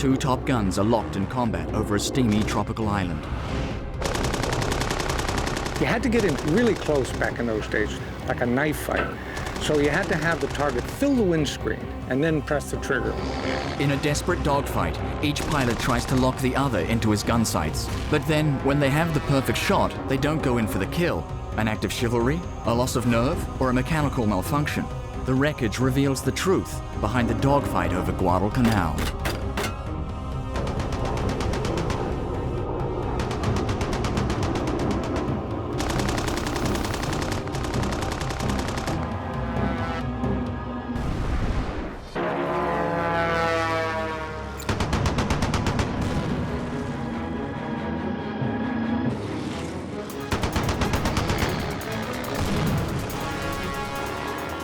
two top guns are locked in combat over a steamy tropical island. You had to get in really close back in those days, like a knife fight. So you had to have the target fill the windscreen and then press the trigger. In a desperate dogfight, each pilot tries to lock the other into his gun sights. But then, when they have the perfect shot, they don't go in for the kill. An act of chivalry, a loss of nerve, or a mechanical malfunction. The wreckage reveals the truth behind the dogfight over Guadalcanal.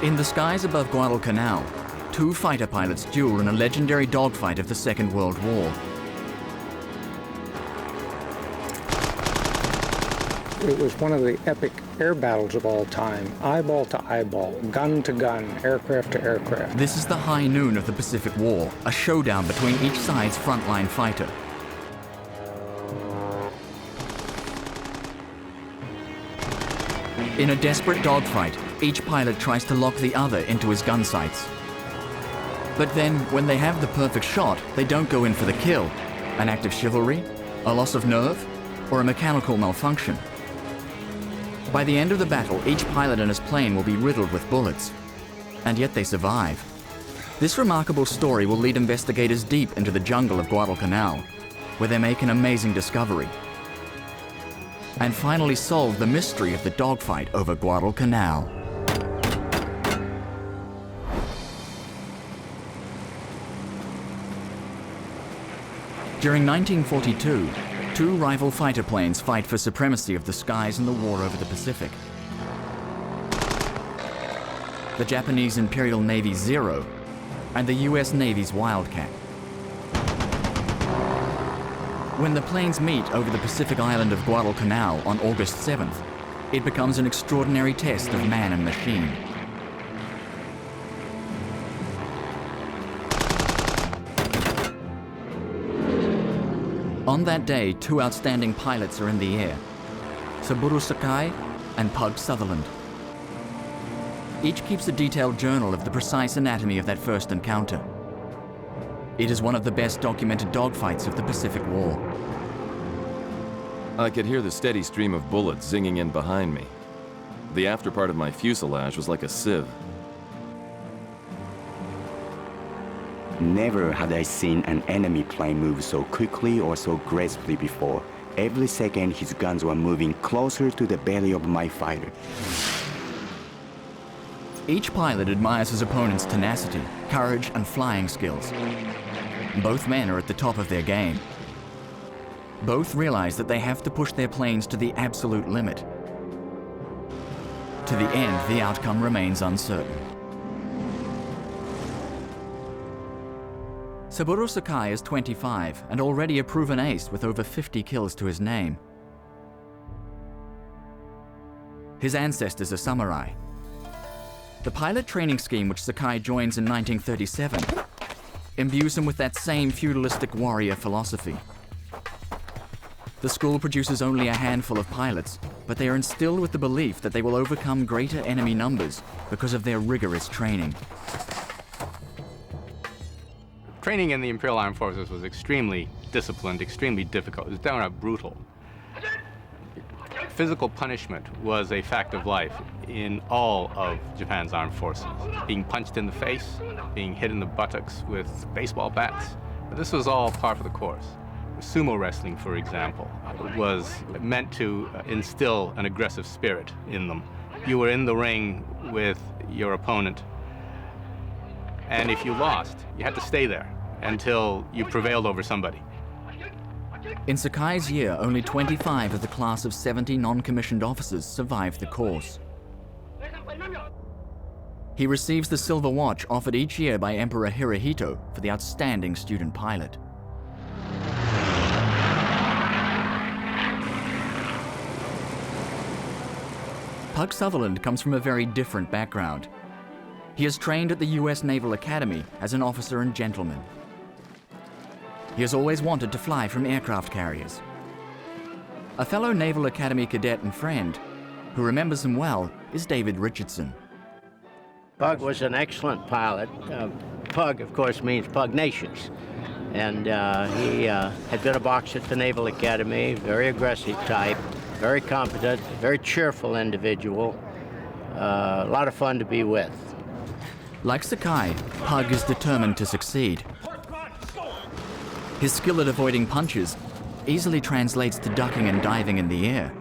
In the skies above Guadalcanal, two fighter pilots duel in a legendary dogfight of the Second World War. It was one of the epic air battles of all time, eyeball to eyeball, gun to gun, aircraft to aircraft. This is the high noon of the Pacific War, a showdown between each side's frontline fighter. In a desperate dogfight, each pilot tries to lock the other into his gun sights. But then, when they have the perfect shot, they don't go in for the kill. An act of chivalry, a loss of nerve, or a mechanical malfunction. By the end of the battle, each pilot in his plane will be riddled with bullets. And yet they survive. This remarkable story will lead investigators deep into the jungle of Guadalcanal, where they make an amazing discovery. And finally solve the mystery of the dogfight over Guadalcanal. During 1942, two rival fighter planes fight for supremacy of the skies in the war over the Pacific. The Japanese Imperial Navy's Zero and the US Navy's Wildcat. When the planes meet over the Pacific island of Guadalcanal on August 7th, it becomes an extraordinary test of man and machine. On that day, two outstanding pilots are in the air, Saburo Sakai and Sutherland. Each keeps a detailed journal of the precise anatomy of that first encounter. It is one of the best documented dogfights of the Pacific War. I could hear the steady stream of bullets zinging in behind me. The after part of my fuselage was like a sieve. Never had I seen an enemy plane move so quickly or so gracefully before. Every second his guns were moving closer to the belly of my fighter. Each pilot admires his opponent's tenacity, courage, and flying skills. Both men are at the top of their game. Both realize that they have to push their planes to the absolute limit. To the end, the outcome remains uncertain. Saburo Sakai is 25 and already a proven ace with over 50 kills to his name. His ancestors are samurai. The pilot training scheme which Sakai joins in 1937 imbues him with that same feudalistic warrior philosophy. The school produces only a handful of pilots, but they are instilled with the belief that they will overcome greater enemy numbers because of their rigorous training. Training in the Imperial Armed Forces was extremely disciplined, extremely difficult. It was downright brutal. Physical punishment was a fact of life in all of Japan's armed forces. Being punched in the face, being hit in the buttocks with baseball bats. This was all par for the course. Sumo wrestling, for example, was meant to instill an aggressive spirit in them. You were in the ring with your opponent, and if you lost, you had to stay there until you prevailed over somebody. In Sakai's year, only 25 of the class of 70 non-commissioned officers survived the course. He receives the Silver Watch offered each year by Emperor Hirohito for the outstanding student pilot. Sutherland comes from a very different background. He is trained at the US Naval Academy as an officer and gentleman. He has always wanted to fly from aircraft carriers. A fellow Naval Academy cadet and friend who remembers him well is David Richardson. Pug was an excellent pilot. Pug, of course, means pugnacious. And he had been a boxer at the Naval Academy, very aggressive type, very competent, very cheerful individual, a lot of fun to be with. Like Sakai, Pug is determined to succeed. His skill at avoiding punches easily translates to ducking and diving in the air,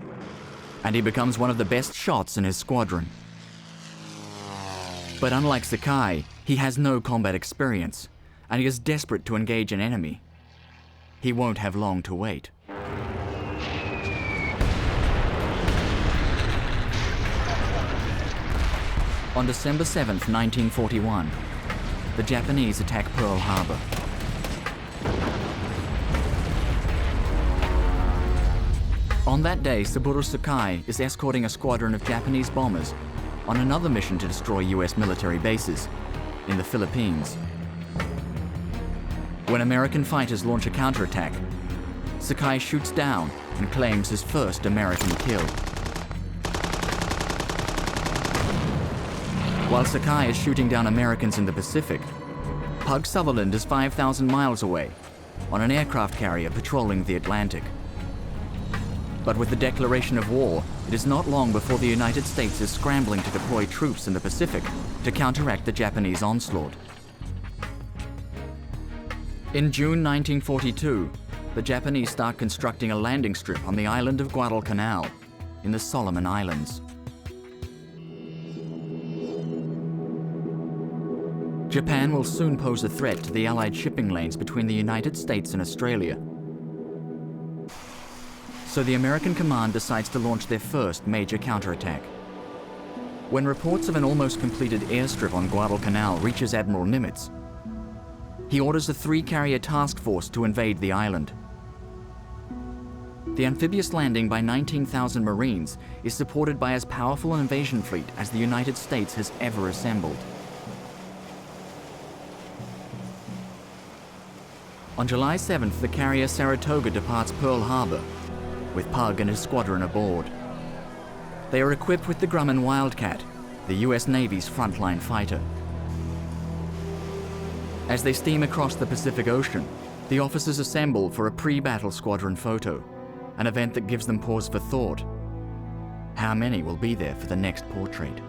and he becomes one of the best shots in his squadron. But unlike Sakai, he has no combat experience, and he is desperate to engage an enemy. He won't have long to wait. On December 7th, 1941, the Japanese attack Pearl Harbor. On that day, Saburo Sakai is escorting a squadron of Japanese bombers on another mission to destroy US military bases in the Philippines. When American fighters launch a counterattack, Sakai shoots down and claims his first American kill. While Sakai is shooting down Americans in the Pacific, Pug Sutherland is 5,000 miles away on an aircraft carrier patrolling the Atlantic. But with the declaration of war, it is not long before the United States is scrambling to deploy troops in the Pacific to counteract the Japanese onslaught. In June 1942, the Japanese start constructing a landing strip on the island of Guadalcanal in the Solomon Islands. Japan will soon pose a threat to the Allied shipping lanes between the United States and Australia. So the American command decides to launch their first major counterattack. When reports of an almost completed airstrip on Guadalcanal reaches Admiral Nimitz, he orders a 3-carrier task force to invade the island. The amphibious landing by 19,000 Marines is supported by as powerful an invasion fleet as the United States has ever assembled. On July 7th, the carrier Saratoga departs Pearl Harbor, with Pug and his squadron aboard. They are equipped with the Grumman Wildcat, the US Navy's frontline fighter. As they steam across the Pacific Ocean, the officers assemble for a pre-battle squadron photo, an event that gives them pause for thought. How many will be there for the next portrait?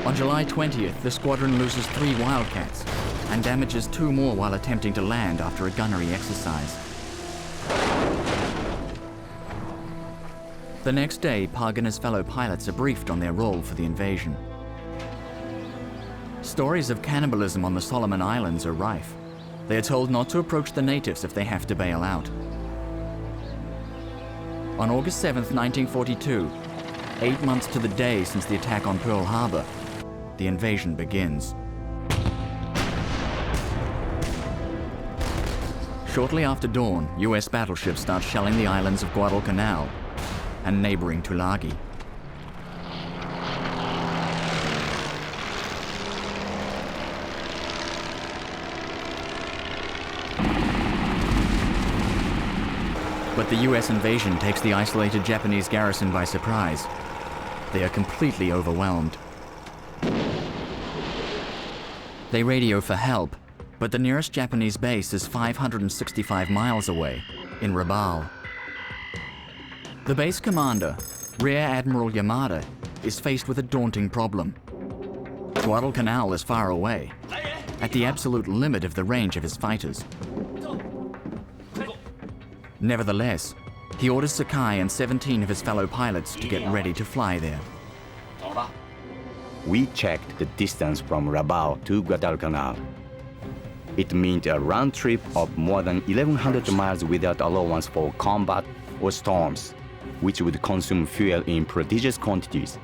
On July 20th, the squadron loses 3 Wildcats and damages 2 more while attempting to land after a gunnery exercise. The next day, Pug and his fellow pilots are briefed on their role for the invasion. Stories of cannibalism on the Solomon Islands are rife. They are told not to approach the natives if they have to bail out. On August 7th, 1942, 8 months to the day since the attack on Pearl Harbor, the invasion begins. Shortly after dawn, US battleships start shelling the islands of Guadalcanal and neighboring Tulagi. But the US invasion takes the isolated Japanese garrison by surprise. They are completely overwhelmed. They radio for help, but the nearest Japanese base is 565 miles away, in Rabaul. The base commander, Rear Admiral Yamada, is faced with a daunting problem. Guadalcanal is far away, at the absolute limit of the range of his fighters. Nevertheless, he orders Sakai and 17 of his fellow pilots to get ready to fly there. We checked the distance from Rabaul to Guadalcanal. It meant a round trip of more than 1,100 miles without allowance for combat or storms, which would consume fuel in prodigious quantities.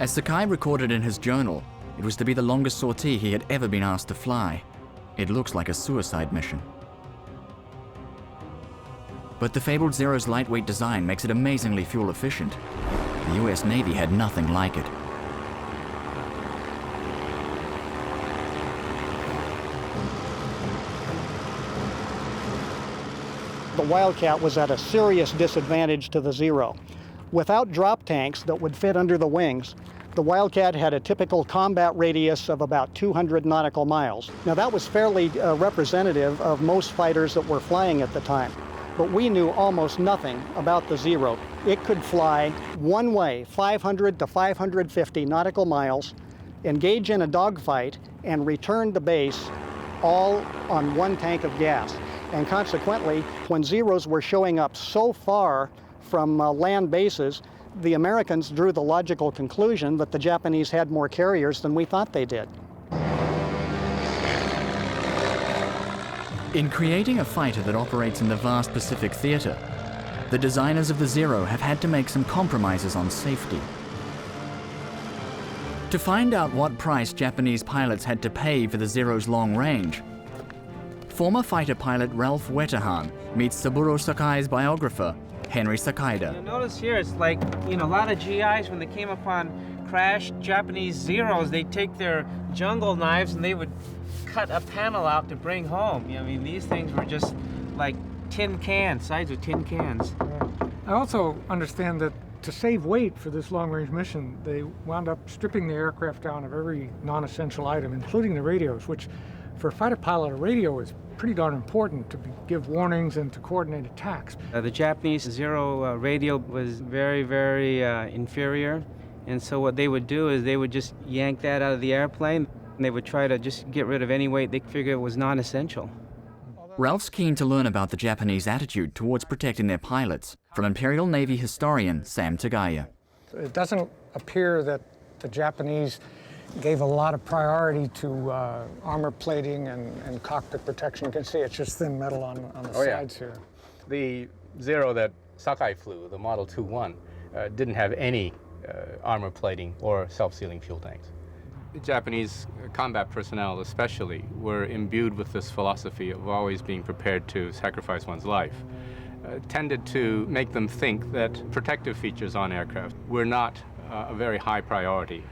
As Sakai recorded in his journal, it was to be the longest sortie he had ever been asked to fly. It looks like a suicide mission. But the fabled Zero's lightweight design makes it amazingly fuel efficient. The US Navy had nothing like it. the Wildcat was at a serious disadvantage to the Zero. Without drop tanks that would fit under the wings, the Wildcat had a typical combat radius of about 200 nautical miles. Now that was fairly representative of most fighters that were flying at the time. But we knew almost nothing about the Zero. It could fly one way, 500 to 550 nautical miles, engage in a dogfight, and return to base all on one tank of gas. And consequently, when Zeros were showing up so far from land bases, the Americans drew the logical conclusion that the Japanese had more carriers than we thought they did. In creating a fighter that operates in the vast Pacific theater, the designers of the Zero have had to make some compromises on safety. To find out what price Japanese pilots had to pay for the Zero's long range, former fighter pilot Ralph Wetterhahn meets Saburo Sakai's biographer, Henry Sakaida. You'll notice here, it's like, a lot of GIs, when they came upon crashed Japanese Zeros, they'd take their jungle knives and they would cut a panel out to bring home. These things were just like tin cans, sides of tin cans. I also understand that to save weight for this long-range mission, they wound up stripping the aircraft down of every non-essential item, including the radios, which for a fighter pilot, a radio is pretty darn important to give warnings and to coordinate attacks. The Japanese Zero radio was very, very inferior, and so what they would do is they would just yank that out of the airplane, and they would try to just get rid of any weight they figured was non-essential. Ralph's keen to learn about the Japanese attitude towards protecting their pilots, from Imperial Navy historian Sam Tagaya. It doesn't appear that the Japanese gave a lot of priority to armor plating and cockpit protection. You can see it's just thin metal on the sides here. The Zero that Sakai flew, the Model 2-1, didn't have any armor plating or self-sealing fuel tanks. The Japanese combat personnel especially were imbued with this philosophy of always being prepared to sacrifice one's life. Tended to make them think that protective features on aircraft were not a very high priority.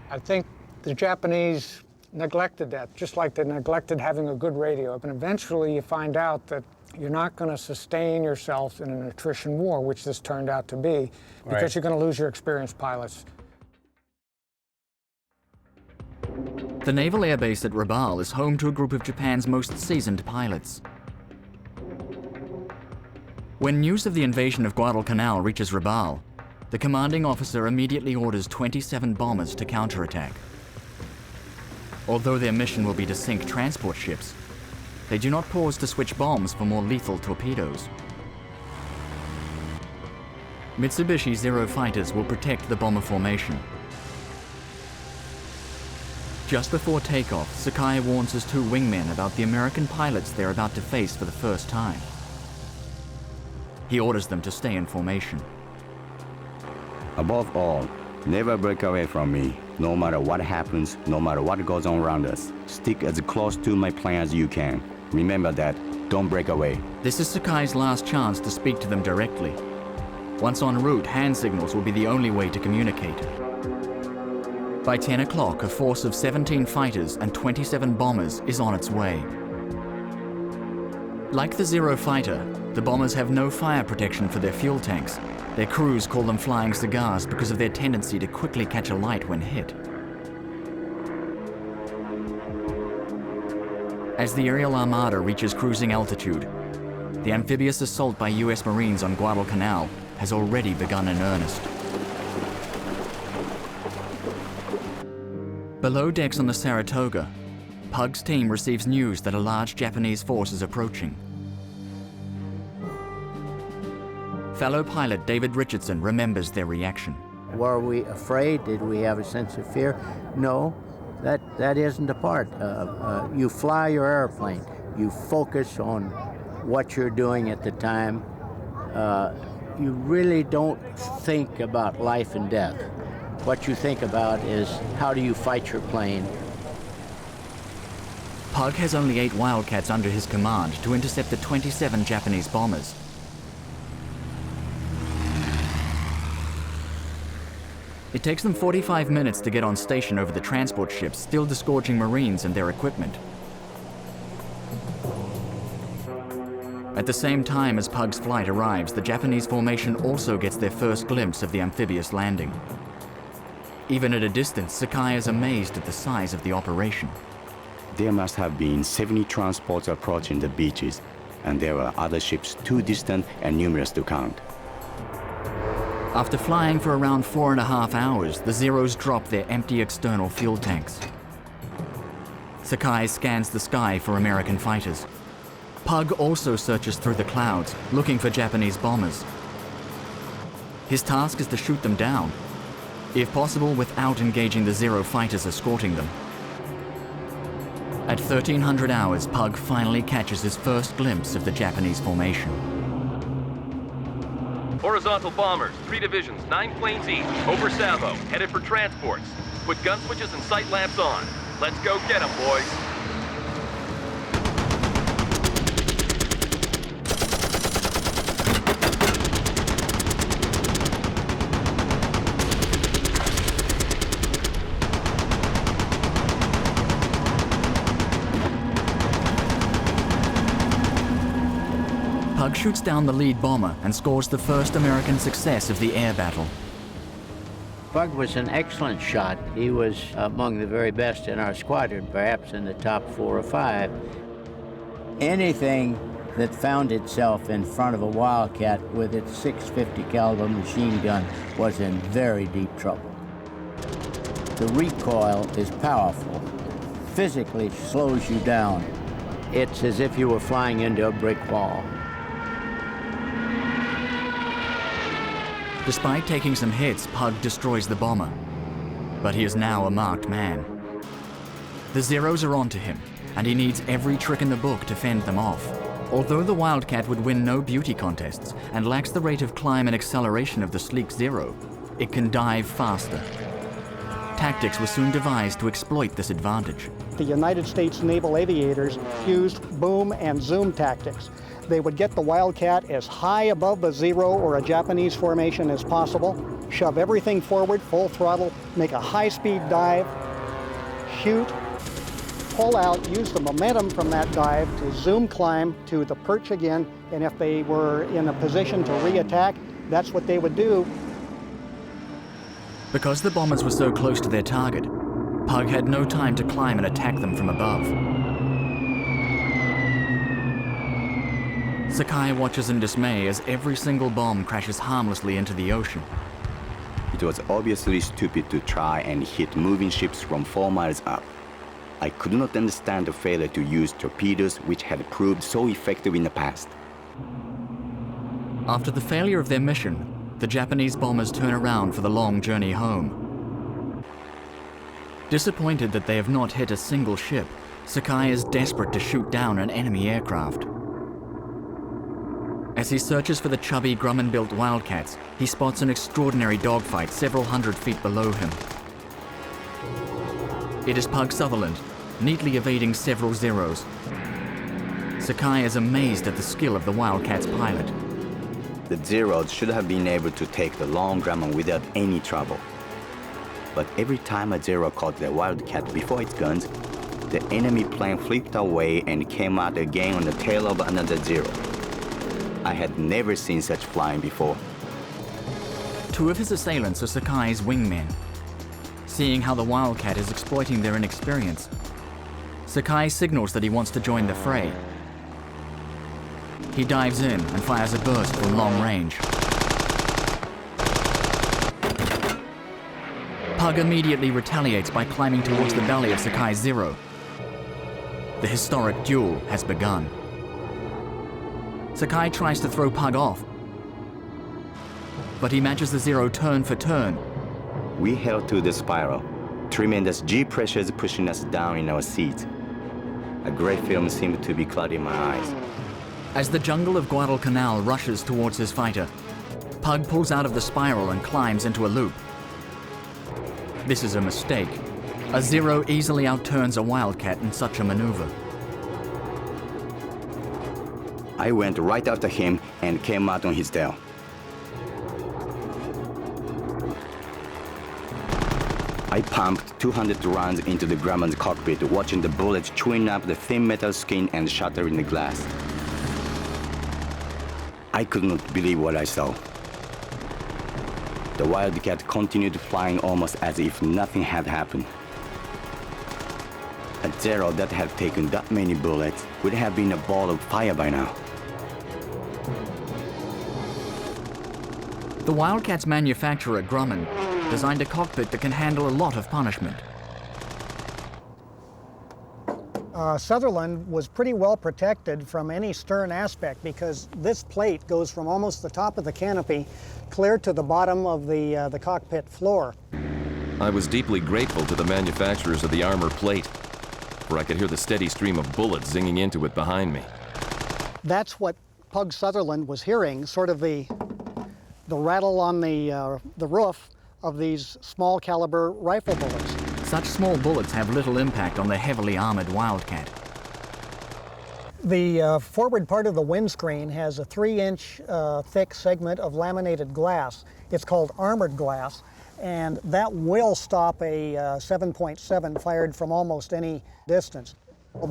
I think the Japanese neglected that, just like they neglected having a good radio. And eventually you find out that you're not going to sustain yourself in an attrition war, which this turned out to be, because you're going to lose your experienced pilots. The Naval Air Base at Rabaul is home to a group of Japan's most seasoned pilots. When news of the invasion of Guadalcanal reaches Rabaul, the commanding officer immediately orders 27 bombers to counterattack. Although their mission will be to sink transport ships, they do not pause to switch bombs for more lethal torpedoes. Mitsubishi Zero fighters will protect the bomber formation. Just before takeoff, Sakai warns his two wingmen about the American pilots they're about to face for the first time. He orders them to stay in formation. Above all, never break away from me. No matter what happens, no matter what goes on around us, stick as close to my plan as you can. Remember that, don't break away. This is Sakai's last chance to speak to them directly. Once en route, hand signals will be the only way to communicate. By 10 o'clock, a force of 17 fighters and 27 bombers is on its way. Like the Zero fighter, the bombers have no fire protection for their fuel tanks. Their crews call them flying cigars because of their tendency to quickly catch a light when hit. As the aerial armada reaches cruising altitude, the amphibious assault by US Marines on Guadalcanal has already begun in earnest. Below decks on the Saratoga, Pug's team receives news that a large Japanese force is approaching. Fellow pilot David Richardson remembers their reaction. Were we afraid? Did we have a sense of fear? No, that isn't the part. You fly your airplane. You focus on what you're doing at the time. You really don't think about life and death. What you think about is how do you fight your plane. Pug has only 8 Wildcats under his command to intercept the 27 Japanese bombers. It takes them 45 minutes to get on station over the transport ships, still disgorging Marines and their equipment. At the same time as Pug's flight arrives, the Japanese formation also gets their first glimpse of the amphibious landing. Even at a distance, Sakai is amazed at the size of the operation. There must have been 70 transports approaching the beaches, and there were other ships too distant and numerous to count. After flying for around 4.5 hours, the Zeros drop their empty external fuel tanks. Sakai scans the sky for American fighters. Pug also searches through the clouds, looking for Japanese bombers. His task is to shoot them down, if possible without engaging the Zero fighters escorting them. At 1300 hours, Pug finally catches his first glimpse of the Japanese formation. Horizontal bombers, 3 divisions, 9 planes each, over Savo, headed for transports. Put gun switches and sight lamps on. Let's go get 'em, boys. Pug shoots down the lead bomber and scores the first American success of the air battle. Pug was an excellent shot. He was among the very best in our squadron, perhaps in the top 4 or 5. Anything that found itself in front of a Wildcat with its .650 caliber machine gun was in very deep trouble. The recoil is powerful. Physically slows you down. It's as if you were flying into a brick wall. Despite taking some hits, Pug destroys the bomber. But he is now a marked man. The Zeros are onto him, and he needs every trick in the book to fend them off. Although the Wildcat would win no beauty contests and lacks the rate of climb and acceleration of the sleek Zero, it can dive faster. Tactics were soon devised to exploit this advantage. The United States naval aviators used boom and zoom tactics. They would get the Wildcat as high above the Zero or a Japanese formation as possible, shove everything forward full throttle, make a high-speed dive, shoot, pull out, use the momentum from that dive to zoom climb to the perch again, and if they were in a position to re-attack, that's what they would do. Because the bombers were so close to their target, Pug had no time to climb and attack them from above. Sakai watches in dismay as every single bomb crashes harmlessly into the ocean. It was obviously stupid to try and hit moving ships from 4 miles up. I could not understand the failure to use torpedoes which had proved so effective in the past. After the failure of their mission, the Japanese bombers turn around for the long journey home. Disappointed that they have not hit a single ship, Sakai is desperate to shoot down an enemy aircraft. As he searches for the chubby Grumman-built Wildcats, he spots an extraordinary dogfight several hundred feet below him. It is Pug Sutherland, neatly evading several Zeros. Sakai is amazed at the skill of the Wildcat's pilot. The Zeros should have been able to take the long Grumman without any trouble. But every time a Zero caught the Wildcat before its guns, the enemy plane flipped away and came out again on the tail of another Zero. I had never seen such flying before. 2 of his assailants are Sakai's wingmen. Seeing how the Wildcat is exploiting their inexperience, Sakai signals that he wants to join the fray. He dives in and fires a burst from long range. Pug immediately retaliates by climbing towards the belly of Sakai's Zero. The historic duel has begun. Sakai tries to throw Pug off, but he matches the Zero turn for turn. We held to the spiral, tremendous G pressures pushing us down in our seats. A great film seemed to be clouding my eyes. As the jungle of Guadalcanal rushes towards his fighter, Pug pulls out of the spiral and climbs into a loop. This is a mistake. A Zero easily outturns a Wildcat in such a maneuver. I went right after him and came out on his tail. I pumped 200 rounds into the Grumman's cockpit, watching the bullets chewing up the thin metal skin and shattering the glass. I could not believe what I saw. The Wildcat continued flying almost as if nothing had happened. A Zero that had taken that many bullets would have been a ball of fire by now. The Wildcat's manufacturer, Grumman, designed a cockpit that can handle a lot of punishment. Sutherland was pretty well protected from any stern aspect because this plate goes from almost the top of the canopy clear to the bottom of the cockpit floor. I was deeply grateful to the manufacturers of the armor plate, for I could hear the steady stream of bullets zinging into it behind me. That's what Pug Sutherland was hearing, sort of the rattle on the roof of these small caliber rifle bullets. Such small bullets have little impact on the heavily armored Wildcat. The forward part of the windscreen has a 3-inch thick segment of laminated glass. It's called armored glass, and that will stop a 7.7 fired from almost any distance.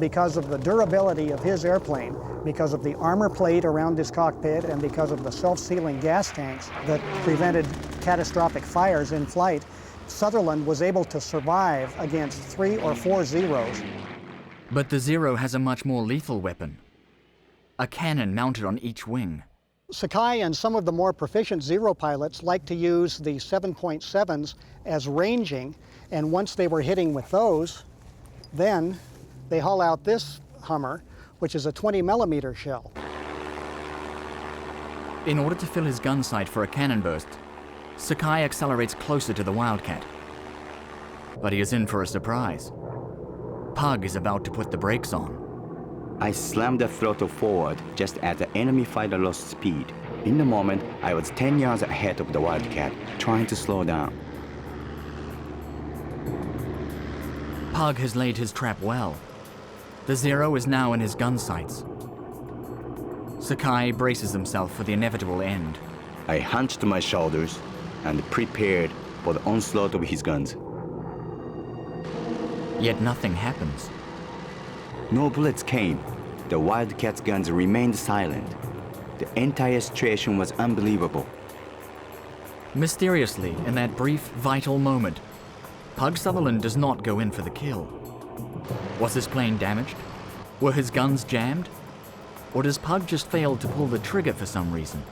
Because of the durability of his airplane, because of the armor plate around his cockpit, and because of the self-sealing gas tanks that prevented catastrophic fires in flight, Sutherland was able to survive against 3 or 4 Zeros. But the Zero has a much more lethal weapon, a cannon mounted on each wing. Sakai and some of the more proficient Zero pilots like to use the 7.7s as ranging, and once they were hitting with those, then they haul out this Hummer, which is a 20mm shell. In order to fill his gun sight for a cannon burst, Sakai accelerates closer to the Wildcat. But he is in for a surprise. Pug is about to put the brakes on. I slammed the throttle forward just as the enemy fighter lost speed. In the moment, I was 10 yards ahead of the Wildcat, trying to slow down. Pug has laid his trap well. The Zero is now in his gun sights. Sakai braces himself for the inevitable end. I hunched my shoulders and prepared for the onslaught of his guns. Yet nothing happens. No bullets came. The Wildcat's guns remained silent. The entire situation was unbelievable. Mysteriously, in that brief, vital moment, Pug Sutherland does not go in for the kill. Was his plane damaged? Were his guns jammed? Or does Pug just fail to pull the trigger for some reason?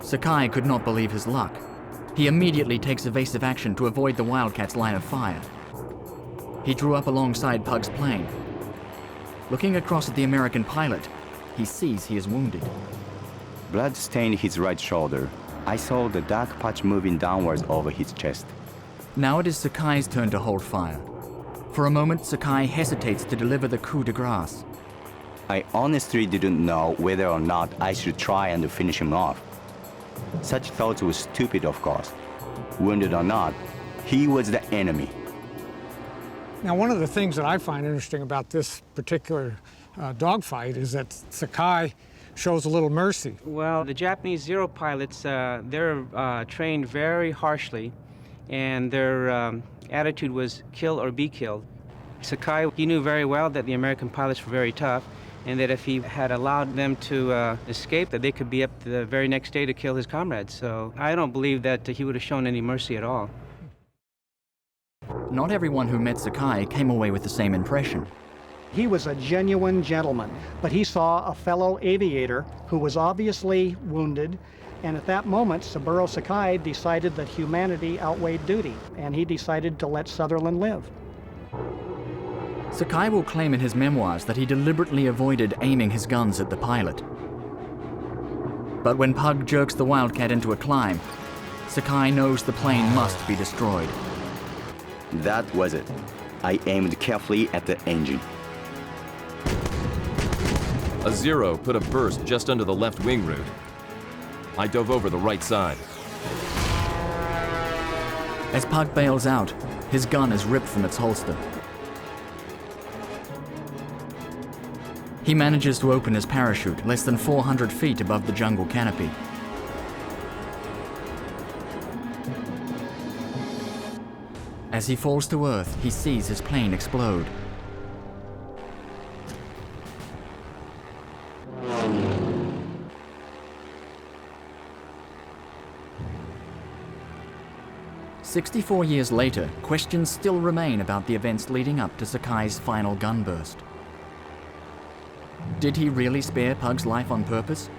Sakai could not believe his luck. He immediately takes evasive action to avoid the Wildcat's line of fire. He drew up alongside Pug's plane. Looking across at the American pilot, he sees he is wounded. Blood stained his right shoulder. I saw the dark patch moving downwards over his chest. Now it is Sakai's turn to hold fire. For a moment, Sakai hesitates to deliver the coup de grace. I honestly didn't know whether or not I should try and finish him off. Such thoughts were stupid, of course. Wounded or not, he was the enemy. Now, one of the things that I find interesting about this particular dogfight is that Sakai shows a little mercy. Well, the Japanese Zero pilots, they're trained very harshly, and their attitude was kill or be killed. Sakai, he knew very well that the American pilots were very tough, and that if he had allowed them to escape, that they could be up the very next day to kill his comrades. So I don't believe that he would have shown any mercy at all. Not everyone who met Sakai came away with the same impression. He was a genuine gentleman, but he saw a fellow aviator who was obviously wounded, and at that moment, Saburo Sakai decided that humanity outweighed duty, and he decided to let Sutherland live. Sakai will claim in his memoirs that he deliberately avoided aiming his guns at the pilot. But when Pug jerks the Wildcat into a climb, Sakai knows the plane must be destroyed. That was it. I aimed carefully at the engine. A Zero put a burst just under the left wing root. I dove over the right side. As Pug bails out, his gun is ripped from its holster. He manages to open his parachute less than 400 feet above the jungle canopy. As he falls to earth, he sees his plane explode. 64 years later, questions still remain about the events leading up to Sakai's final gunburst. Did he really spare Pug's life on purpose?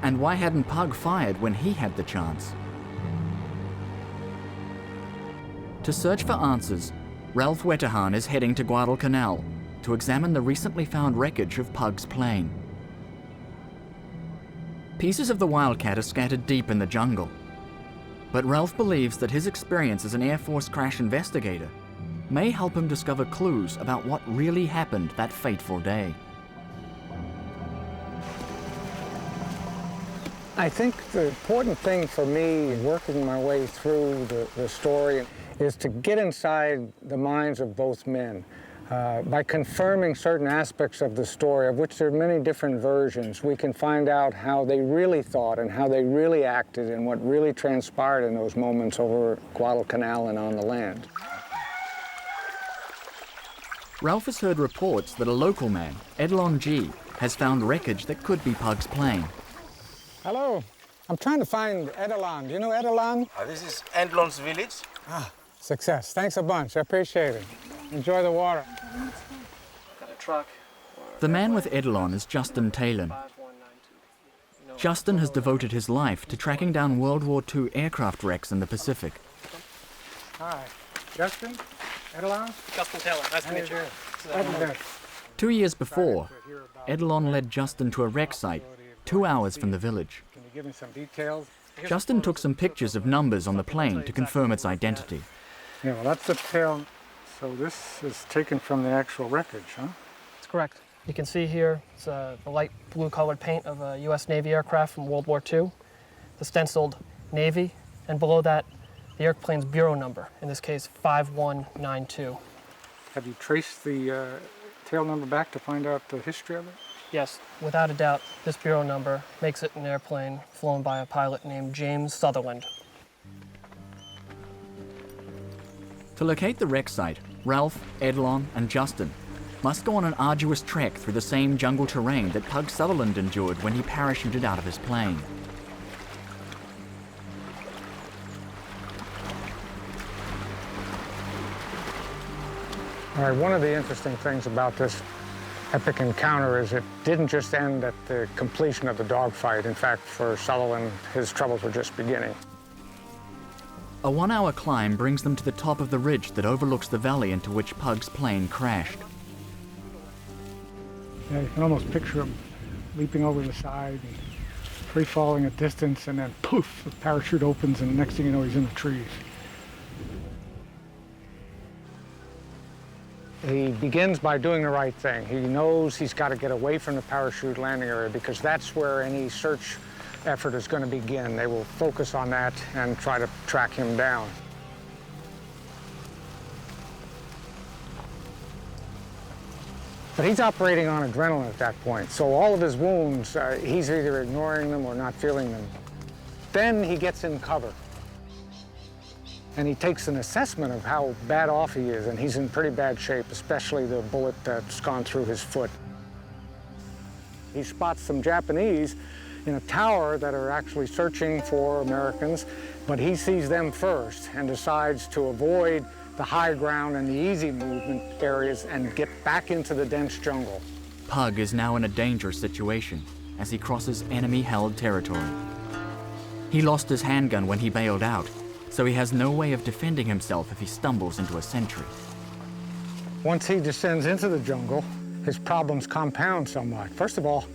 And why hadn't Pug fired when he had the chance? To search for answers, Ralph Wetterhahn is heading to Guadalcanal to examine the recently found wreckage of Pug's plane. Pieces of the Wildcat are scattered deep in the jungle, but Ralph believes that his experience as an Air Force crash investigator may help him discover clues about what really happened that fateful day. I think the important thing for me working my way through the story is to get inside the minds of both men. By confirming certain aspects of the story, of which there are many different versions, we can find out how they really thought and how they really acted and what really transpired in those moments over Guadalcanal and on the land. Ralph has heard reports that a local man, Edlon G., has found wreckage that could be Pug's plane. Hello, I'm trying to find Edlon. Do you know Edlon? This is Edlon's village. Success. Thanks a bunch. I appreciate it. Enjoy the water. Got a truck. The man with Edlon is Justin Talon. Justin has devoted his life to tracking down World War II aircraft wrecks in the Pacific. Hi. Justin? Edlon? Justin Taylor. Nice to meet you. Welcome. 2 years before, Edlon led Justin to a wreck site 2 hours from the village. Can you give me some details? Justin took some pictures of numbers on the plane to confirm its identity. Yeah, well, that's the tail. So this is taken from the actual wreckage, huh? That's correct. You can see here, it's the light blue colored paint of a U.S. Navy aircraft from World War II, the stenciled Navy, and below that, the airplane's bureau number, in this case, 5192. Have you traced the tail number back to find out the history of it? Yes, without a doubt, this bureau number makes it an airplane flown by a pilot named James Sutherland. To locate the wreck site, Ralph, Edlon, and Justin must go on an arduous trek through the same jungle terrain that Pug Sutherland endured when he parachuted out of his plane. All right, one of the interesting things about this epic encounter is it didn't just end at the completion of the dogfight. In fact, for Sutherland, his troubles were just beginning. A 1 hour climb brings them to the top of the ridge that overlooks the valley into which Pug's plane crashed. Yeah, you can almost picture him leaping over the side and free-falling at distance, and then poof, the parachute opens, and the next thing you know, he's in the trees. He begins by doing the right thing. He knows he's got to get away from the parachute landing area because that's where any search effort is going to begin. They will focus on that and try to track him down. But he's operating on adrenaline at that point, so all of his wounds, he's either ignoring them or not feeling them. Then he gets in cover. And he takes an assessment of how bad off he is, and he's in pretty bad shape, especially the bullet that's gone through his foot. He spots some Japanese in a tower that are actually searching for Americans, but he sees them first and decides to avoid the high ground and the easy movement areas and get back into the dense jungle. Pug is now in a dangerous situation as he crosses enemy-held territory. He lost his handgun when he bailed out, so he has no way of defending himself if he stumbles into a sentry. Once he descends into the jungle, his problems compound somewhat. First of all,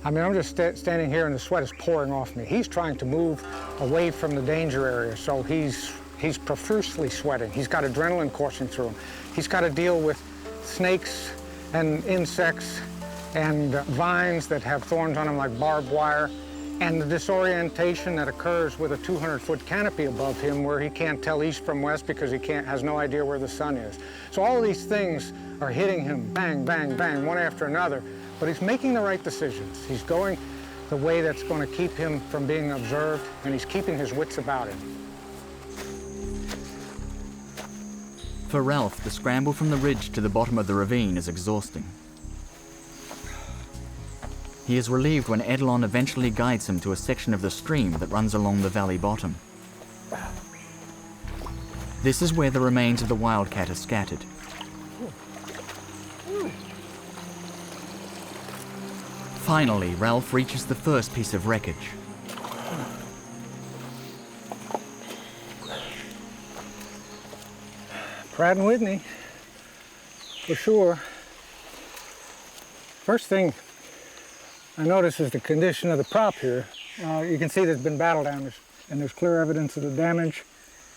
I mean, I'm just standing here and the sweat is pouring off me. He's trying to move away from the danger area, so he's profusely sweating. He's got adrenaline coursing through him. He's got to deal with snakes and insects and vines that have thorns on them like barbed wire, and the disorientation that occurs with a 200-foot canopy above him where he can't tell east from west because he has no idea where the sun is. So all of these things are hitting him bang, bang, bang, one after another, but he's making the right decisions. He's going the way that's going to keep him from being observed, and he's keeping his wits about him. For Ralph, the scramble from the ridge to the bottom of the ravine is exhausting. He is relieved when Edlon eventually guides him to a section of the stream that runs along the valley bottom. This is where the remains of the Wildcat are scattered. Finally, Ralph reaches the first piece of wreckage. Pratt & Whitney, for sure. First thing I notice is the condition of the prop here. You can see there's been battle damage, and there's clear evidence of the damage.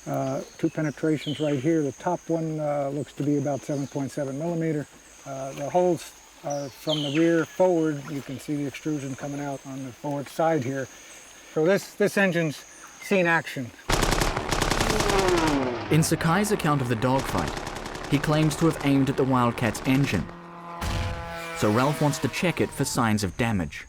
2 penetrations right here. The top one looks to be about 7.7 millimeter. The holes are from the rear forward. You can see the extrusion coming out on the forward side here. So this engine's seen action. In Sakai's account of the dogfight, he claims to have aimed at the Wildcat's engine. So Ralph wants to check it for signs of damage.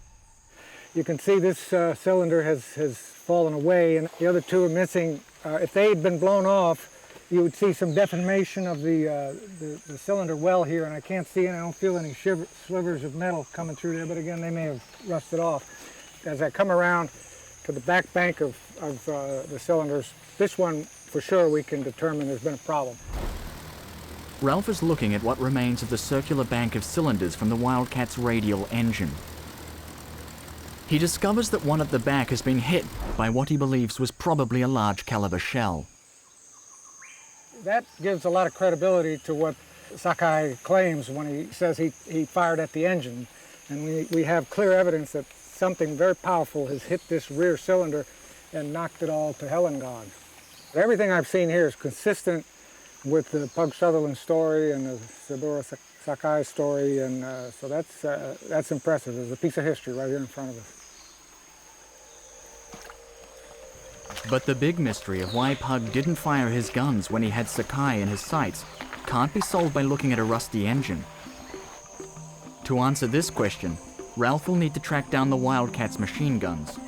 You can see this cylinder has fallen away, and the other two are missing. If they had been blown off, you would see some deformation of the cylinder well here, and I can't see it. I don't feel any slivers of metal coming through there, but again, they may have rusted off. As I come around to the back bank of the cylinders, this one, for sure, we can determine there's been a problem. Ralph is looking at what remains of the circular bank of cylinders from the Wildcat's radial engine. He discovers that one at the back has been hit by what he believes was probably a large caliber shell. That gives a lot of credibility to what Sakai claims when he says he fired at the engine. And we have clear evidence that something very powerful has hit this rear cylinder and knocked it all to hell and gone. Everything I've seen here is consistent with the Pug Sutherland story and the Saburo Sakai story, and so that's impressive. There's a piece of history right here in front of us. But the big mystery of why Pug didn't fire his guns when he had Sakai in his sights can't be solved by looking at a rusty engine. To answer this question, Ralph will need to track down the Wildcat's machine guns.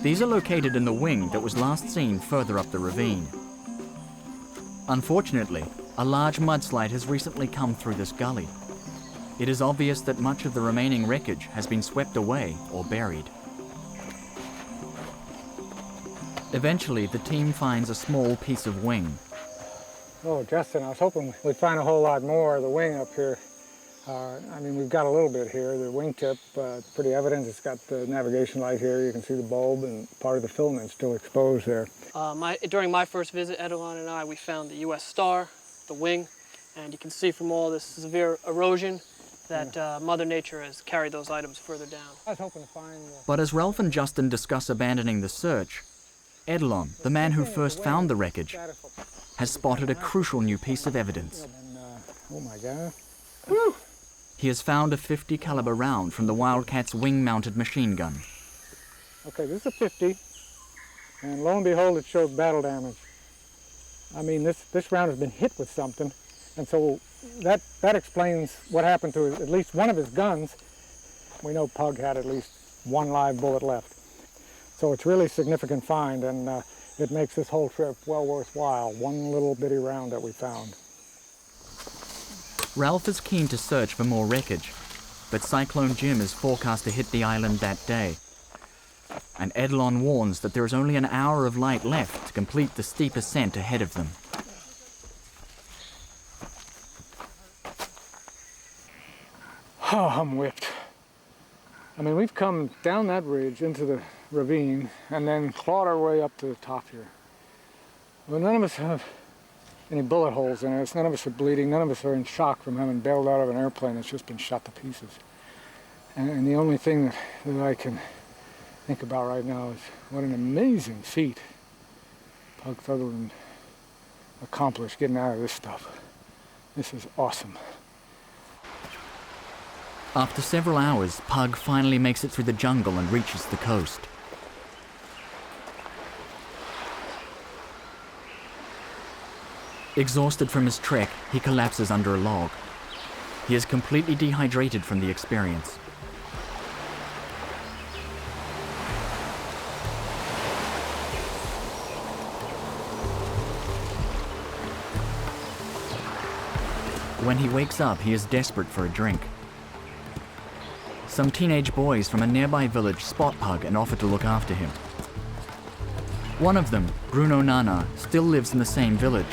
These are located in the wing that was last seen further up the ravine. Unfortunately, a large mudslide has recently come through this gully. It is obvious that much of the remaining wreckage has been swept away or buried. Eventually, the team finds a small piece of wing. Oh, Justin, I was hoping we'd find a whole lot more of the wing up here. I mean, we've got a little bit here. The wingtip, pretty evident. It's got the navigation light here. You can see the bulb, and part of the filament still exposed there. During my first visit, Edelon and I, we found the U.S. Star, the wing, and you can see from all this severe erosion that Mother Nature has carried those items further down. I was hoping to find... But as Ralph and Justin discuss abandoning the search, Edelon, the man who first found the wreckage, has spotted a crucial new piece of evidence. Oh my God. Woo! He has found a .50 caliber round from the Wildcat's wing-mounted machine gun. Okay, this is a 50, and lo and behold, it shows battle damage. I mean, this round has been hit with something, and so that explains what happened to at least one of his guns. We know Pug had at least one live bullet left. So it's really a significant find, and it makes this whole trip well worthwhile, one little bitty round that we found. Ralph is keen to search for more wreckage, but Cyclone Jim is forecast to hit the island that day. And Edelon warns that there is only an hour of light left to complete the steep ascent ahead of them. Oh, I'm whipped. I mean, we've come down that ridge into the ravine and then clawed our way up to the top here. Well, none of us have any bullet holes in us. None of us are bleeding. None of us are in shock from having bailed out of an airplane that's just been shot to pieces. And the only thing that I can think about right now is what an amazing feat Pug Sutherland accomplished getting out of this stuff. This is awesome. After several hours, Pug finally makes it through the jungle and reaches the coast. Exhausted from his trek, he collapses under a log. He is completely dehydrated from the experience. When he wakes up, he is desperate for a drink. Some teenage boys from a nearby village spot Pug and offer to look after him. One of them, Bruno Nana, still lives in the same village.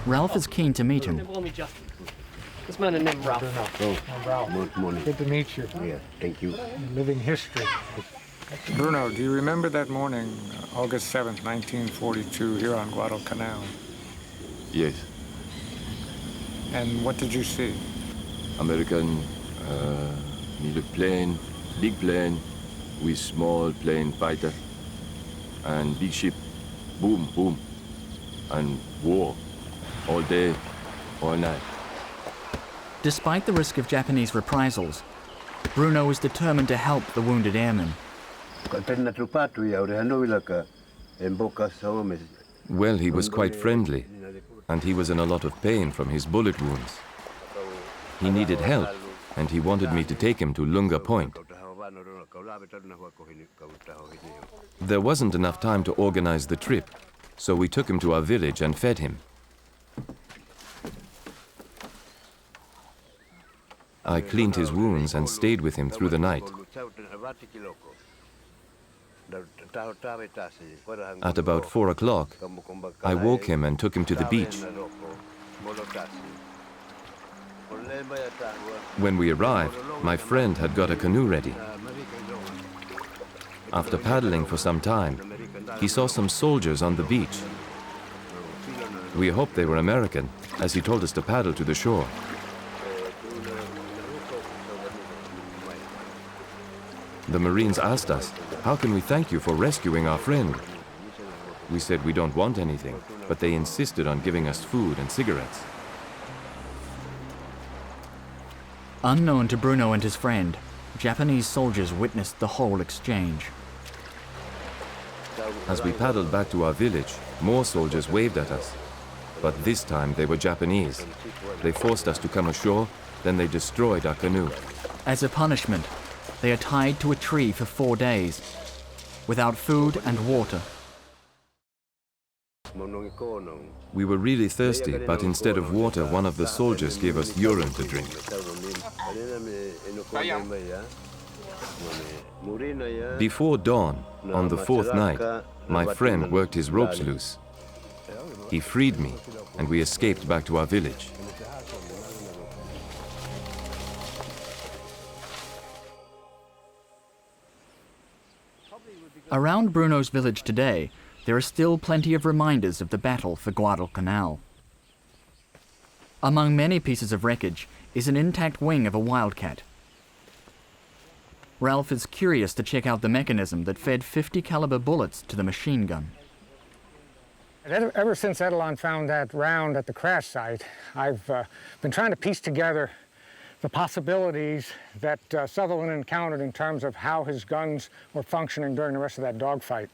Ralph is keen to meet him. This man is named Ralph. Ralph. Good to meet you. Yeah, thank you. Living history. Bruno, do you remember that morning, August 7th, 1942, here on Guadalcanal? Yes. And what did you see? American, need a plane, big plane, with small plane fighter, and big ship, boom, boom, and war, all day, all night. Despite the risk of Japanese reprisals, Bruno is determined to help the wounded airmen. Well, he was quite friendly, and he was in a lot of pain from his bullet wounds. He needed help, and he wanted me to take him to Lunga Point. There wasn't enough time to organize the trip, so we took him to our village and fed him. I cleaned his wounds and stayed with him through the night. At about 4 o'clock, I woke him and took him to the beach. When we arrived, my friend had got a canoe ready. After paddling for some time, he saw some soldiers on the beach. We hoped they were American, as he told us to paddle to the shore. The Marines asked us, "How can we thank you for rescuing our friend?" We said we don't want anything, but they insisted on giving us food and cigarettes. Unknown to Bruno and his friend, Japanese soldiers witnessed the whole exchange. As we paddled back to our village, more soldiers waved at us. But this time they were Japanese. They forced us to come ashore, then they destroyed our canoe. As a punishment, they are tied to a tree for 4 days, without food and water. We were really thirsty, but instead of water, one of the soldiers gave us urine to drink. Before dawn, on the 4th night, my friend worked his ropes loose. He freed me, and we escaped back to our village. Around Bruno's village today, there are still plenty of reminders of the battle for Guadalcanal. Among many pieces of wreckage is an intact wing of a Wildcat. Ralph is curious to check out the mechanism that fed 50 caliber bullets to the machine gun. Ever since Edelon found that round at the crash site, I've been trying to piece together the possibilities that Sutherland encountered in terms of how his guns were functioning during the rest of that dogfight.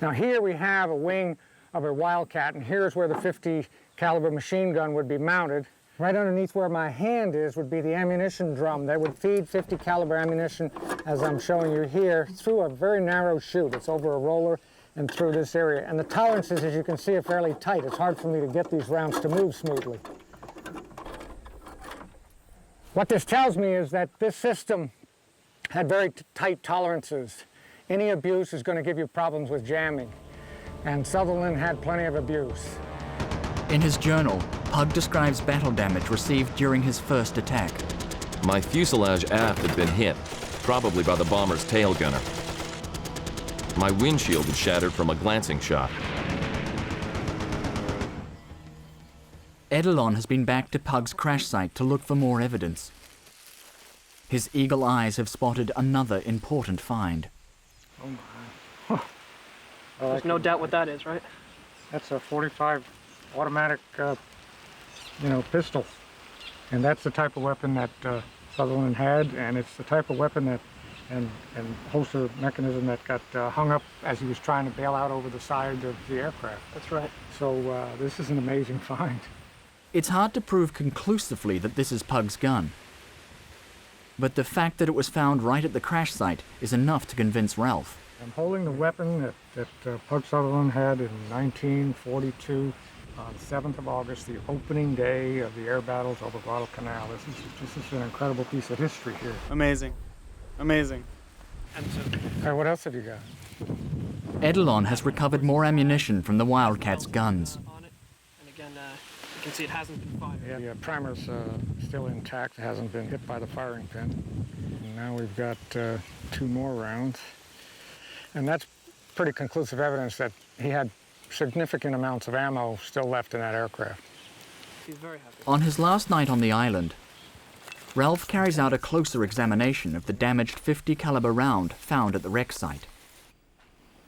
Now here we have a wing of a Wildcat, and here's where the 50 caliber machine gun would be mounted. Right underneath where my hand is would be the ammunition drum that would feed 50 caliber ammunition, as I'm showing you here, through a very narrow chute. It's over a roller and through this area. And the tolerances, as you can see, are fairly tight. It's hard for me to get these rounds to move smoothly. What this tells me is that this system had very tight tolerances. Any abuse is going to give you problems with jamming. And Sutherland had plenty of abuse. In his journal, Pug describes battle damage received during his first attack. My fuselage aft had been hit, probably by the bomber's tail gunner. My windshield had shattered from a glancing shot. Edelon has been back to Pug's crash site to look for more evidence. His eagle eyes have spotted another important find. Oh my. There's no doubt what that is, right? That's a .45 automatic, pistol. And that's the type of weapon that Sutherland had, and it's the type of weapon that, and holster mechanism that got hung up as he was trying to bail out over the side of the aircraft. That's right. So this is an amazing find. It's hard to prove conclusively that this is Pug's gun. But the fact that it was found right at the crash site is enough to convince Ralph. I'm holding the weapon that Pug Sutherland had in 1942, on the 7th of August, the opening day of the air battles over Guadalcanal. This is an incredible piece of history here. Amazing. Amazing. All right, what else have you got? Edelon has recovered more ammunition from the Wildcat's guns. And again, you can see it hasn't been fired. Yeah, the primer's still intact. It hasn't been hit by the firing pin. And now we've got 2 more rounds. And that's pretty conclusive evidence that he had significant amounts of ammo still left in that aircraft. He's very happy. On his last night on the island, Ralph carries out a closer examination of the damaged .50 caliber round found at the wreck site.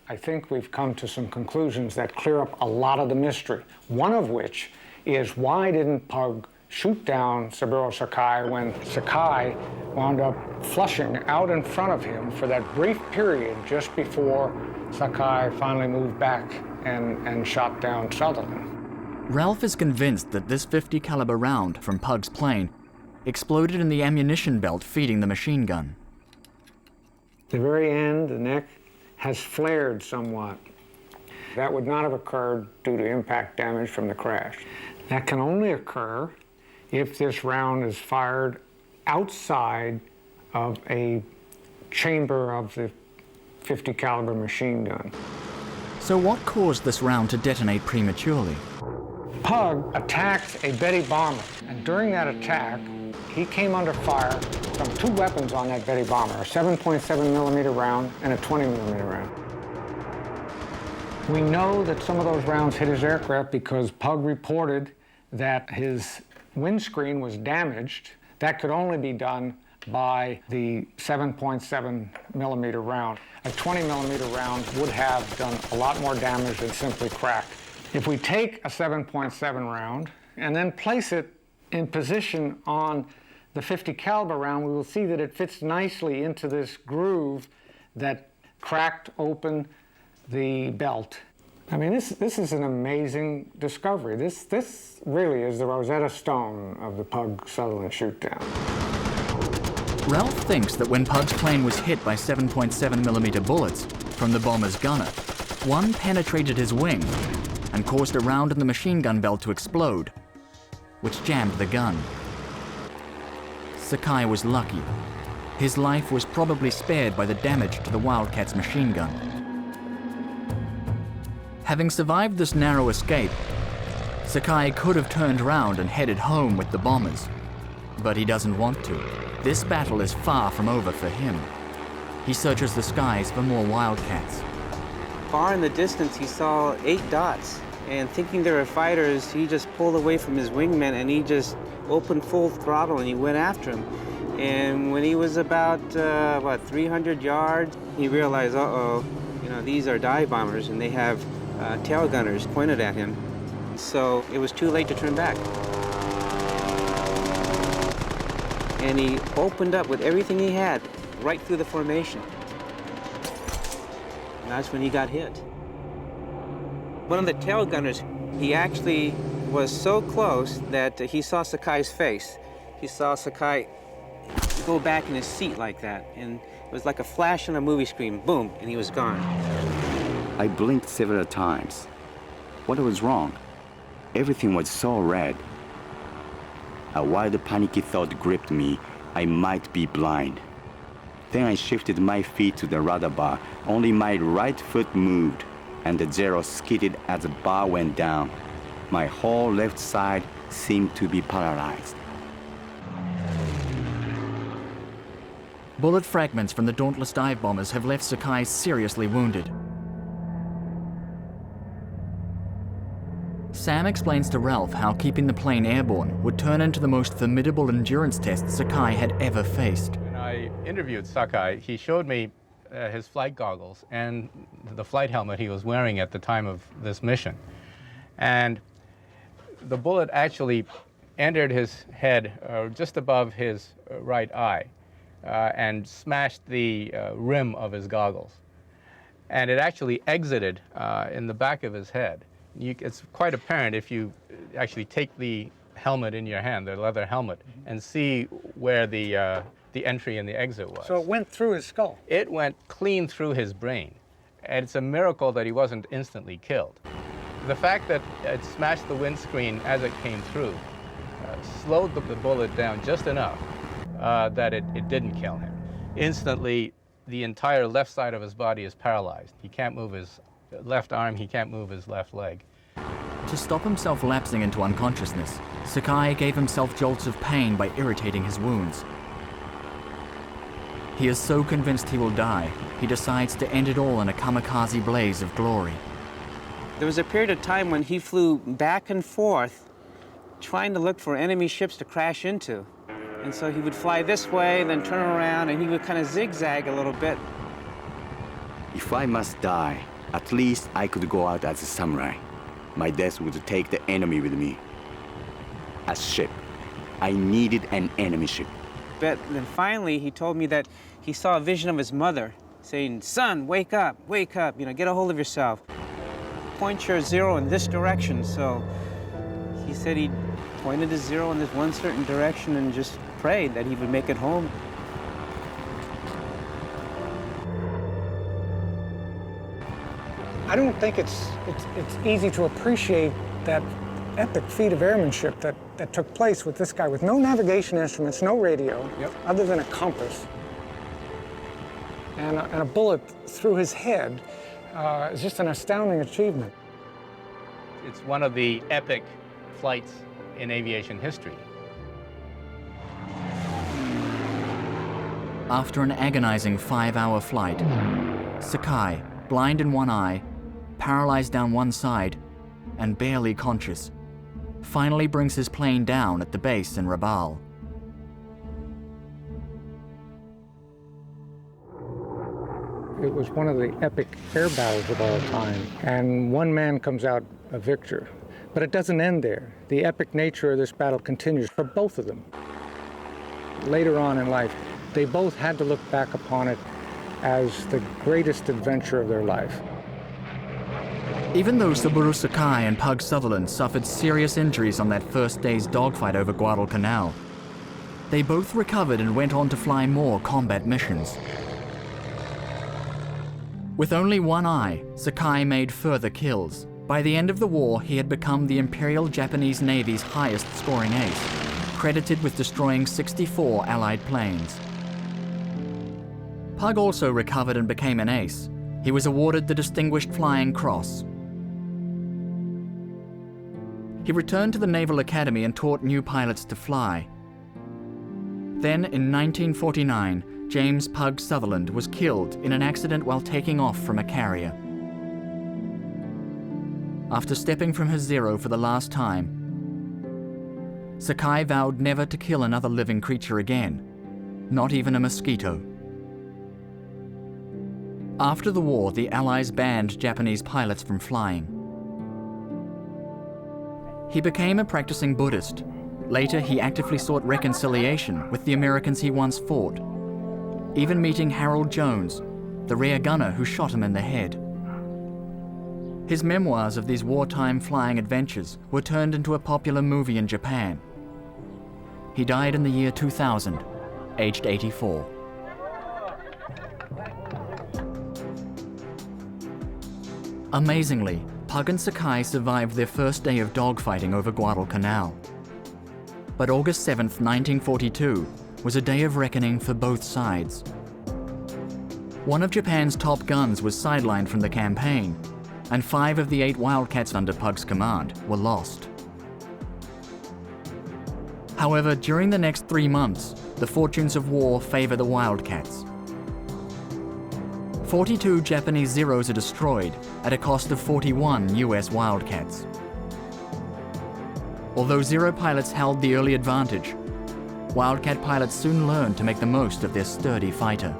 I think we've come to some conclusions that clear up a lot of the mystery. One of which is, why didn't Pug shoot down Saburo Sakai when Sakai wound up flushing out in front of him for that brief period just before Sakai finally moved back and shot down Sutherland. Ralph is convinced that this .50 caliber round from Pug's plane exploded in the ammunition belt feeding the machine gun. At the very end, the neck has flared somewhat. That would not have occurred due to impact damage from the crash. That can only occur if this round is fired outside of a chamber of the .50 caliber machine gun. So what caused this round to detonate prematurely? Pug attacked a Betty bomber, and during that attack, he came under fire from 2 weapons on that Betty bomber, a 7.7 millimeter round and a 20 millimeter round. We know that some of those rounds hit his aircraft because Pug reported that his windscreen was damaged. That could only be done by the 7.7 millimeter round. A 20 millimeter round would have done a lot more damage than simply crack. If we take a 7.7 round and then place it in position on the .50 caliber round, we will see that it fits nicely into this groove that cracked open the belt. I mean, this is an amazing discovery. This really is the Rosetta Stone of the Pug Sutherland shootdown. Ralph thinks that when Pug's plane was hit by 7.7 millimeter bullets from the bomber's gunner, one penetrated his wing and caused a round in the machine gun belt to explode, which jammed the gun. Sakai was lucky. His life was probably spared by the damage to the Wildcat's machine gun. Having survived this narrow escape, Sakai could have turned around and headed home with the bombers. But he doesn't want to. This battle is far from over for him. He searches the skies for more Wildcats. Far in the distance, he saw 8 dots, and thinking they were fighters, he just pulled away from his wingman and he just opened full throttle and he went after him. And when he was about, 300 yards, he realized, uh-oh, these are dive bombers and they have tail gunners pointed at him. So it was too late to turn back. And he opened up with everything he had right through the formation. And that's when he got hit. One of the tail gunners, he actually was so close that he saw Sakai's face. He saw Sakai go back in his seat like that, and it was like a flash on a movie screen, boom, and he was gone. I blinked several times. What was wrong? Everything was so red. A wild panicky thought gripped me. I might be blind. Then I shifted my feet to the rudder bar. Only my right foot moved, and the Zero skidded as the bar went down. My whole left side seemed to be paralyzed. Bullet fragments from the dauntless dive bombers have left Sakai seriously wounded. Sam explains to Ralph how keeping the plane airborne would turn into the most formidable endurance test Sakai had ever faced. When I interviewed Sakai, he showed me his flight goggles and the flight helmet he was wearing at the time of this mission. And the bullet actually entered his head just above his right eye and smashed the rim of his goggles. And it actually exited in the back of his head. It's quite apparent if you actually take the helmet in your hand, the leather helmet, and see where the entry and the exit was. So it went through his skull? It went clean through his brain. And it's a miracle that he wasn't instantly killed. The fact that it smashed the windscreen as it came through slowed the bullet down just enough that it didn't kill him. Instantly, the entire left side of his body is paralyzed. He can't move his left arm, he can't move his left leg. To stop himself lapsing into unconsciousness, Sakai gave himself jolts of pain by irritating his wounds. He is so convinced he will die, he decides to end it all in a kamikaze blaze of glory. There was a period of time when he flew back and forth trying to look for enemy ships to crash into. And so he would fly this way, then turn around, and he would kind of zigzag a little bit. If I must die, at least I could go out as a samurai. My death would take the enemy with me. A ship. I needed an enemy ship. But then finally, he told me that he saw a vision of his mother saying, "Son, wake up, you know, get a hold of yourself. Point your Zero in this direction." So he said he pointed his Zero in this one certain direction and just prayed that he would make it home. I don't think it's easy to appreciate that epic feat of airmanship that took place with this guy with no navigation instruments, no radio, other than a compass, and a bullet through his head. It's just an astounding achievement. It's one of the epic flights in aviation history. After an agonizing 5-hour flight, Sakai, blind in one eye, paralyzed down one side, and barely conscious, finally brings his plane down at the base in Rabaul. It was one of the epic air battles of all time, and one man comes out a victor. But it doesn't end there. The epic nature of this battle continues for both of them. Later on in life, they both had to look back upon it as the greatest adventure of their life. Even though Saburo Sakai and Pug Sutherland suffered serious injuries on that first day's dogfight over Guadalcanal, they both recovered and went on to fly more combat missions. With only one eye, Sakai made further kills. By the end of the war, he had become the Imperial Japanese Navy's highest-scoring ace, credited with destroying 64 Allied planes. Pug also recovered and became an ace. He was awarded the Distinguished Flying Cross. He returned to the Naval Academy and taught new pilots to fly. Then, in 1949, James Pug Sutherland was killed in an accident while taking off from a carrier. After stepping from his Zero for the last time, Sakai vowed never to kill another living creature again, not even a mosquito. After the war, the Allies banned Japanese pilots from flying. He became a practicing Buddhist. Later, he actively sought reconciliation with the Americans he once fought, even meeting Harold Jones, the rear gunner who shot him in the head. His memoirs of these wartime flying adventures were turned into a popular movie in Japan. He died in the year 2000, aged 84. Amazingly, Pug and Sakai survived their first day of dogfighting over Guadalcanal. But August 7th, 1942, was a day of reckoning for both sides. One of Japan's top guns was sidelined from the campaign, and 5 of the 8 Wildcats under Pug's command were lost. However, during the next 3 months, the fortunes of war favor the Wildcats. 42 Japanese Zeros are destroyed at a cost of 41 US Wildcats. Although Zero pilots held the early advantage, Wildcat pilots soon learned to make the most of their sturdy fighter.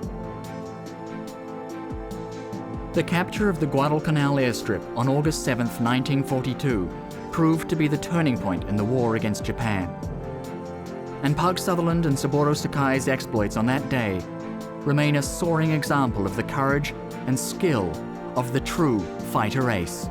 The capture of the Guadalcanal airstrip on August 7, 1942, proved to be the turning point in the war against Japan. And Pug Sutherland and Saburo Sakai's exploits on that day remain a soaring example of the courage and skill of the true fighter ace.